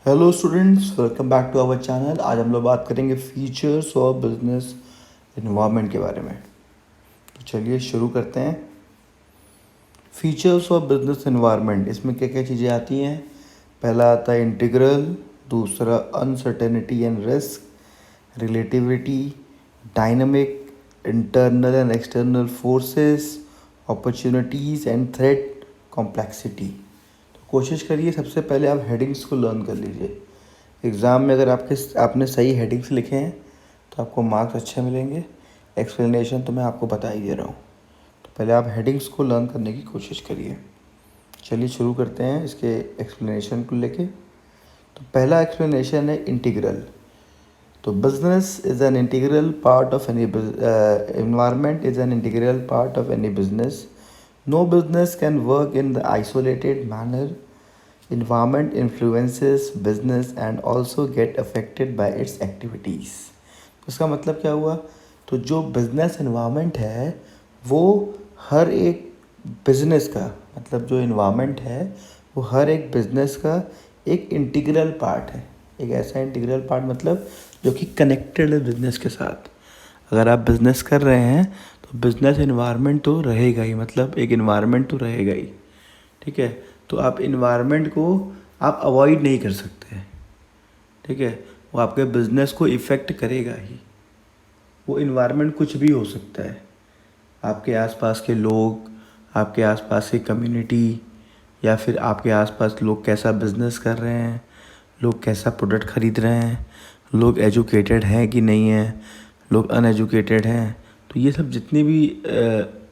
Hello students, welcome back to our channel. आज हम लोग बात करेंगे फीचर्स ऑफ बिजनेस इन्वायरमेंट के बारे में। तो चलिए शुरू करते हैं। फीचर्स ऑफ बिजनेस इन्वायरमेंट, इसमें क्या क्या चीज़ें आती हैं। पहला आता है इंटीग्रल, दूसरा uncertainty and risk, relativity, dynamic, internal and external forces, opportunities and threat, complexity. कोशिश करिए सबसे पहले आप हेडिंग्स को लर्न कर लीजिए। एग्ज़ाम में अगर आपने सही हेडिंग्स लिखे हैं तो आपको मार्क्स अच्छे मिलेंगे। एक्सप्लेनेशन तो मैं आपको बता ही दे रहा हूँ, तो पहले आप हेडिंग्स को लर्न करने की कोशिश करिए। चलिए शुरू करते हैं इसके एक्सप्लेनेशन को लेके। तो पहला एक्सप्लेनेशन है इंटीग्रल। तो business is an integral part of any environment is an integral part of any business. No business can work in the isolated manner. Environment influences business and also get affected by its activities. उसका मतलब क्या हुआ? तो जो business environment है वो हर एक business का, मतलब जो इन्वायरमेंट है वो हर एक बिजनेस का एक इंटीग्रल पार्ट है। एक ऐसा इंटीग्रल पार्ट मतलब जो कि कनेक्टेड है बिजनेस के साथ। अगर आप बिजनेस कर रहे हैं तो बिजनेस इन्वायरमेंट तो रहेगा ही, मतलब एक इन्वायरमेंट तो रहेगा ही। ठीक है, तो आप इन्वायरमेंट को आप अवॉइड नहीं कर सकते। ठीक है, वो आपके बिजनेस को इफ़ेक्ट करेगा ही। वो इन्वायरमेंट कुछ भी हो सकता है, आपके आसपास के लोग, आपके आसपास की कम्युनिटी, या फिर आपके आसपास लोग कैसा बिजनेस कर रहे हैं, लोग कैसा प्रोडक्ट ख़रीद रहे हैं, लोग एजुकेटेड हैं कि नहीं हैं, लोग अनएजुकेटेड हैं। तो ये सब जितनी भी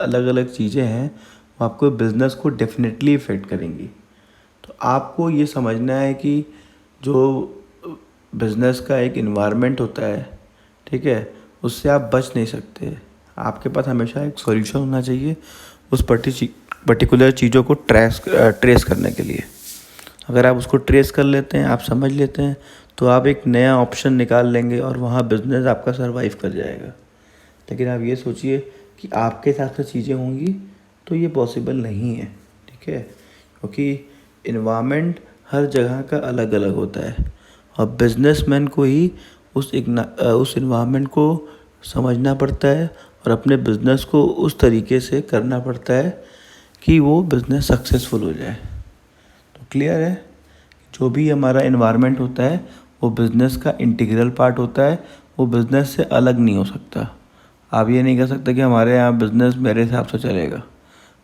अलग अलग चीज़ें हैं वो आपको बिज़नेस को डेफिनेटली इफ़ेक्ट करेंगी। तो आपको ये समझना है कि जो बिज़नेस का एक इन्वायरमेंट होता है, ठीक है, उससे आप बच नहीं सकते। आपके पास हमेशा एक सॉल्यूशन होना चाहिए उस पर्टिकुलर चीज़ों को ट्रेस करने के लिए। अगर आप उसको ट्रेस कर लेते हैं, आप समझ लेते हैं, तो आप एक नया ऑप्शन निकाल लेंगे और वहाँ बिज़नेस आपका सर्वाइव कर जाएगा। लेकिन आप ये सोचिए कि आपके हिसाब से चीज़ें होंगी तो ये पॉसिबल नहीं है। ठीक है, क्योंकि इन्वायरमेंट हर जगह का अलग अलग होता है और बिजनेसमैन को ही उस इन्वायरमेंट को समझना पड़ता है और अपने बिजनेस को उस तरीके से करना पड़ता है कि वो बिज़नेस सक्सेसफुल हो जाए। तो क्लियर है, जो भी हमारा इन्वायरमेंट होता है वो बिज़नेस का इंटीग्रल पार्ट होता है, वो बिज़नेस से अलग नहीं हो सकता। आप ये नहीं कह सकते कि हमारे यहाँ बिज़नेस मेरे हिसाब से चलेगा।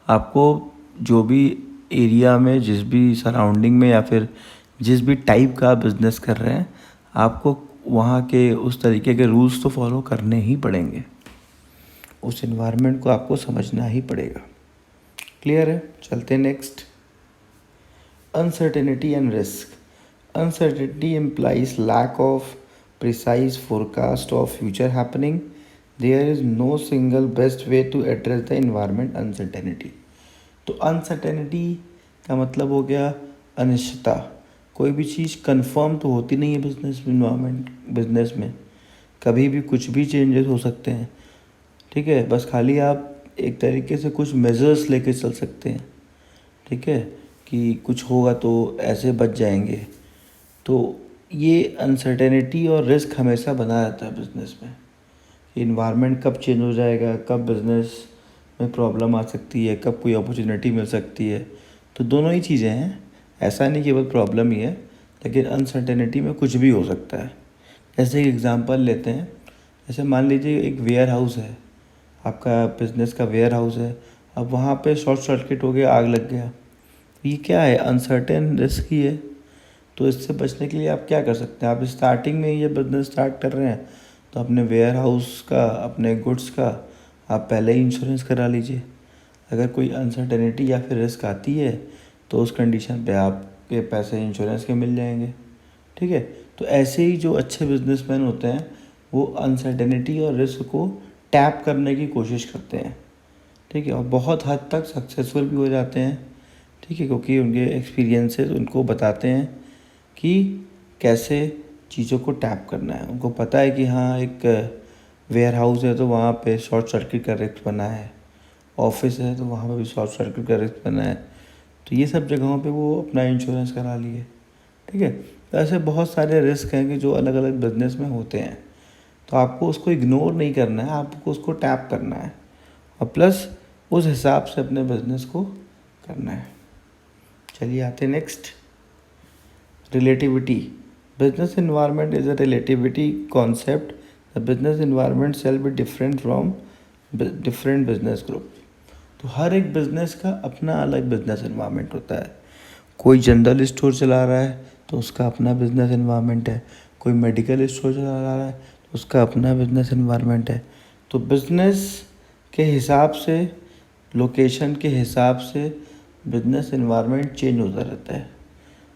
आपको जो भी एरिया में, जिस भी सराउंडिंग में या फिर जिस भी टाइप का बिज़नेस कर रहे हैं, आपको वहाँ के उस तरीके के रूल्स तो फॉलो करने ही पड़ेंगे। उस इन्वायरमेंट को आपको समझना ही पड़ेगा। क्लियर है, चलते next. Uncertainty and risk. Uncertainty implies lack of precise forecast of future happening. There is no single best way to address the environment uncertainty. तो अनसर्टेनिटी का मतलब हो गया अनिश्चितता। कोई भी चीज़ कंफर्म तो होती नहीं है बिजनेस में। कभी भी कुछ भी चेंजेस हो सकते हैं। ठीक है, बस खाली आप एक तरीके से कुछ मेजर्स लेके चल सकते हैं। ठीक है, कि कुछ होगा तो ऐसे बच जाएंगे। तो ये अनसर्टेनिटी और रिस्क हमेशा बना रहता है बिज़नेस में। इन्वायरमेंट कब चेंज हो जाएगा, कब बिज़नेस में प्रॉब्लम आ सकती है, कब कोई अपॉर्चुनिटी मिल सकती है। तो दोनों ही चीज़ें हैं, ऐसा नहीं केवल प्रॉब्लम ही है, लेकिन अनसर्टेनिटी में कुछ भी हो सकता है। जैसे एक एग्ज़ाम्पल लेते हैं, जैसे मान लीजिए एक वेयर हाउस है, आपका बिज़नेस का वेयर हाउस है। अब वहाँ पे शॉर्ट सर्किट हो गया, आग लग गया। ये क्या है, अनसर्टेन रिस्क ही है। तो इससे बचने के लिए आप क्या कर सकते हैं, आप स्टार्टिंग में ये बिज़नेस स्टार्ट कर रहे हैं तो अपने वेयर हाउस का, अपने गुड्स का आप पहले ही इंश्योरेंस करा लीजिए। अगर कोई अनसर्टेनिटी या फिर रिस्क आती है तो उस कंडीशन पे आपके पैसे इंश्योरेंस के मिल जाएंगे। ठीक है, तो ऐसे ही जो अच्छे बिजनेसमैन होते हैं वो अनसर्टेनिटी और रिस्क को टैप करने की कोशिश करते हैं। ठीक है, और बहुत हद तक सक्सेसफुल भी हो जाते हैं। ठीक है, क्योंकि उनके एक्सपीरियंसेस उनको बताते हैं कि कैसे चीज़ों को टैप करना है। उनको पता है कि हाँ, एक वेयर हाउस है तो वहाँ पे शॉर्ट सर्किट का रिस्क बना है, ऑफिस है तो वहाँ पे भी शॉर्ट सर्किट का रिस्क बना है। तो ये सब जगहों पे वो अपना इंश्योरेंस करा लिए। ठीक है, ऐसे बहुत सारे रिस्क हैं कि जो अलग अलग बिजनेस में होते हैं, तो आपको उसको इग्नोर नहीं करना है, आपको उसको टैप करना है और प्लस उस हिसाब से अपने बिजनेस को करना है। चलिए आते हैं next, relativity. Business environment is a relativity concept. The business environment shall be different from different business group. तो हर एक बिजनेस का अपना अलग बिजनेस इन्वायरमेंट होता है। कोई जनरल स्टोर चला रहा है तो उसका अपना बिजनेस इन्वायरमेंट है, कोई मेडिकल स्टोर चला रहा है तो उसका अपना बिजनेस इन्वायरमेंट है। तो बिजनेस के हिसाब से, लोकेशन के हिसाब से बिजनेस इन्वायरमेंट चेंज होता रहता है।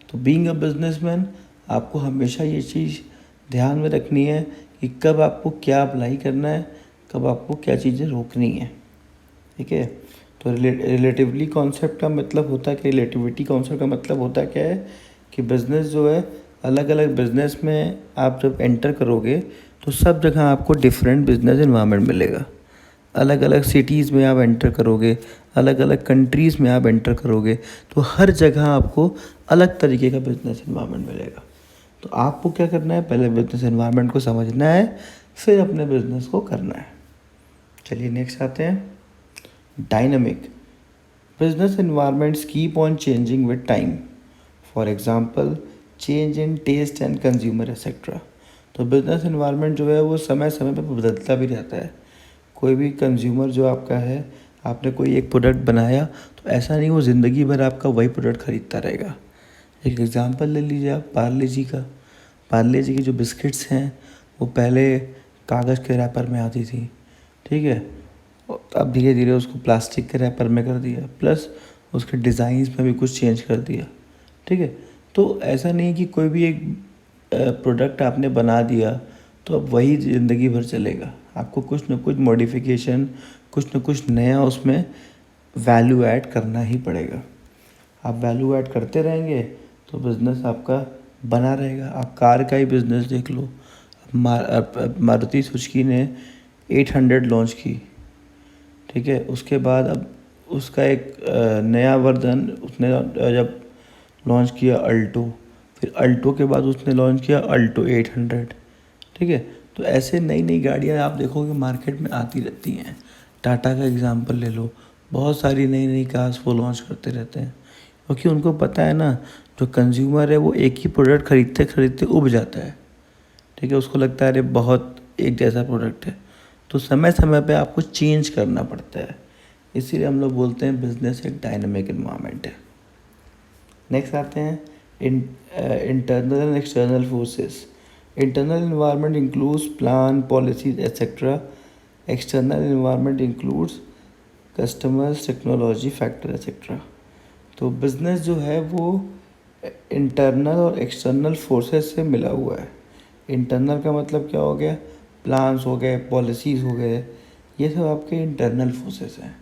तो बीइंग अ बिजनेसमैन आपको हमेशा ये चीज़ ध्यान में रखनी है कि कब आपको क्या अप्लाई करना है, कब आपको क्या चीज़ें रोकनी है। ठीक है, तो रिलेटिवली कॉन्सेप्ट का मतलब होता है कि रिलेटिविटी कॉन्सेप्ट का मतलब होता क्या है कि बिज़नेस जो है, अलग अलग बिज़नेस में आप जब एंटर करोगे तो सब जगह आपको डिफरेंट बिजनेस इन्वायरमेंट मिलेगा। अलग अलग सिटीज़ में आप एंटर करोगे, अलग अलग कंट्रीज़ में आप एंटर करोगे, तो हर जगह आपको अलग तरीके का बिजनेस इन्वायरमेंट मिलेगा। तो आपको क्या करना है, पहले बिजनेस इन्वायरमेंट को समझना है, फिर अपने बिजनेस को करना है। चलिए नेक्स्ट आते हैं, dynamic. Business environments keep on changing with time. For example change in taste and consumer etcetera. तो बिजनेस इन्वायरमेंट जो है वो समय समय पर बदलता भी रहता है। कोई भी कंज्यूमर जो आपका है, आपने कोई एक प्रोडक्ट बनाया तो ऐसा नहीं वो ज़िंदगी भर आपका वही प्रोडक्ट खरीदता रहेगा। एक एग्जांपल ले लीजिए आप पार्ले जी का। पार्ले जी की जो बिस्किट्स हैं वो पहले कागज़ के रैपर में आती थी, ठीक है, अब धीरे धीरे उसको प्लास्टिक के रैपर में कर दिया, प्लस उसके डिज़ाइंस में भी कुछ चेंज कर दिया। ठीक है, तो ऐसा नहीं कि कोई भी एक प्रोडक्ट आपने बना दिया तो अब वही ज़िंदगी भर चलेगा। आपको कुछ ना कुछ मॉडिफिकेशन, कुछ ना कुछ नया उसमें वैल्यू ऐड करना ही पड़ेगा। आप वैल्यू ऐड करते रहेंगे तो बिज़नेस आपका बना रहेगा। आप कार का ही बिज़नेस देख लो, मारुति सुजुकी ने 800 लॉन्च की, ठीक है, उसके बाद अब उसका एक नया वर्जन उसने जब लॉन्च किया अल्टो, फिर अल्टो के बाद उसने लॉन्च किया अल्टो 800। ठीक है, तो ऐसे नई नई गाड़ियाँ आप देखोगे मार्केट में आती रहती हैं। टाटा का एग्जांपल ले लो, बहुत सारी नई नई कार्स वो लॉन्च करते रहते हैं, क्योंकि उनको पता है ना, जो कंज्यूमर है वो एक ही प्रोडक्ट खरीदते खरीदते उब जाता है। ठीक है, उसको लगता है अरे बहुत एक जैसा प्रोडक्ट है, तो समय समय पे आपको चेंज करना पड़ता है। इसीलिए हम लोग बोलते हैं बिजनेस एक डायनामिक इन्वायरमेंट है। नेक्स्ट आते हैं internal and external forces. Internal environment includes plan, policies etcetera. External environment includes customers, technology, factor etcetera. तो बिज़नेस जो है वो इंटरनल और एक्सटर्नल फोर्सेस से मिला हुआ है। इंटरनल का मतलब क्या हो गया, प्लान्स हो गए, पॉलिसीज़ हो गए, ये सब आपके इंटरनल फोर्सेस हैं।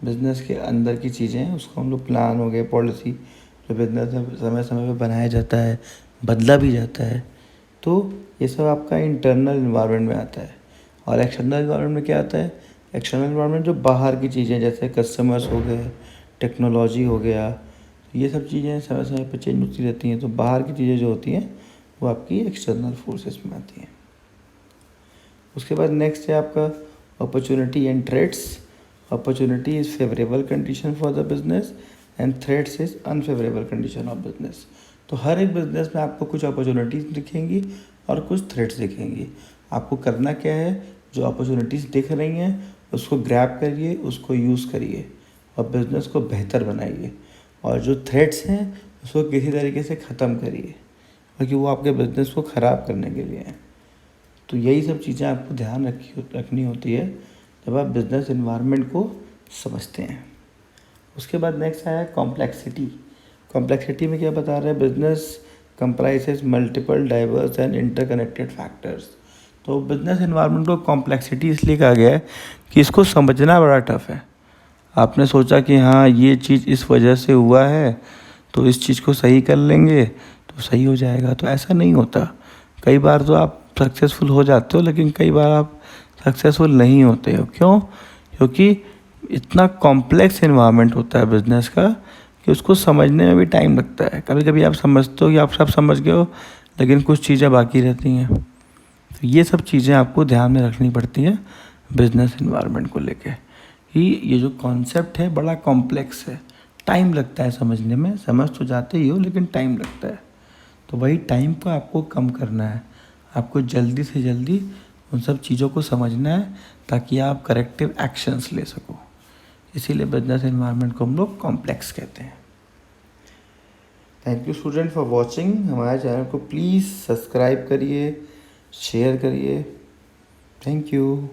बिज़नेस के अंदर की चीज़ें हैं, उसको हम लोग प्लान हो गए, पॉलिसी, जो बिज़नेस में समय समय पे बनाया जाता है, बदला भी जाता है, तो ये सब आपका इंटरनल इन्वायरमेंट में आता है। और एक्सटर्नल इन्वायरमेंट में क्या आता है, एक्सटर्नल इन्वायरमेंट जो बाहर की चीज़ें, जैसे कस्टमर्स हो गए, टेक्नोलॉजी हो गया, ये सब चीज़ें समय समय पर चेंज होती रहती हैं। तो बाहर की चीज़ें जो होती हैं वो आपकी एक्सटर्नल फोर्सेस में आती हैं। उसके बाद नेक्स्ट है आपका opportunity and threats. Opportunity is favourable condition for the business and threats is unfavourable condition of business. तो हर एक बिजनेस में आपको कुछ अपॉर्चुनिटीज़ दिखेंगी और कुछ थ्रेट्स दिखेंगी। आपको करना क्या है, जो अपॉर्चुनिटीज़ दिख रही हैं उसको ग्रैब करिए, उसको यूज़ करिए और बिज़नेस को बेहतर बनाइए। और जो थ्रेट्स हैं उसको किसी तरीके से ख़त्म करिए, क्योंकि वो आपके बिज़नेस को ख़राब करने के लिए हैं। तो यही सब चीज़ें आपको ध्यान रखनी होती है जब आप बिज़नेस इन्वायरमेंट को समझते हैं। उसके बाद नेक्स्ट आया कॉम्प्लेक्सिटी। कॉम्प्लेक्सिटी में क्या बता रहा है, business comprises multiple diverse and interconnected factors. तो बिजनेस इन्वायरमेंट को कॉम्प्लेक्सिटी इसलिए कहा गया है कि इसको समझना बड़ा टफ है। आपने सोचा कि हाँ ये चीज़ इस वजह से हुआ है तो इस चीज़ को सही कर लेंगे तो सही हो जाएगा, तो ऐसा नहीं होता। कई बार तो आप सक्सेसफुल हो जाते हो, लेकिन कई बार आप सक्सेसफुल नहीं होते हो। क्यों? क्योंकि इतना कॉम्प्लेक्स इन्वायरमेंट होता है बिज़नेस का कि उसको समझने में भी टाइम लगता है। कभी कभी आप समझते हो कि आप सब समझ गए हो, लेकिन कुछ चीज़ें बाकी रहती हैं। तो ये सब चीज़ें आपको ध्यान में रखनी पड़ती हैं बिजनेस एनवायरनमेंट को लेके, कि ये जो कॉन्सेप्ट है बड़ा कॉम्प्लेक्स है, टाइम लगता है समझने में। समझ तो जाते ही हो, लेकिन टाइम लगता है। तो वही टाइम को आपको कम करना है, आपको जल्दी से जल्दी उन सब चीज़ों को समझना है ताकि आप करेक्टिव एक्शंस ले सको। इसीलिए बिजनेस एनवायरनमेंट को हम लोग कॉम्प्लेक्स कहते हैं। Thank you student for watching. हमारे चैनल को प्लीज़ सब्सक्राइब करिए, शेयर करिए। Thank you.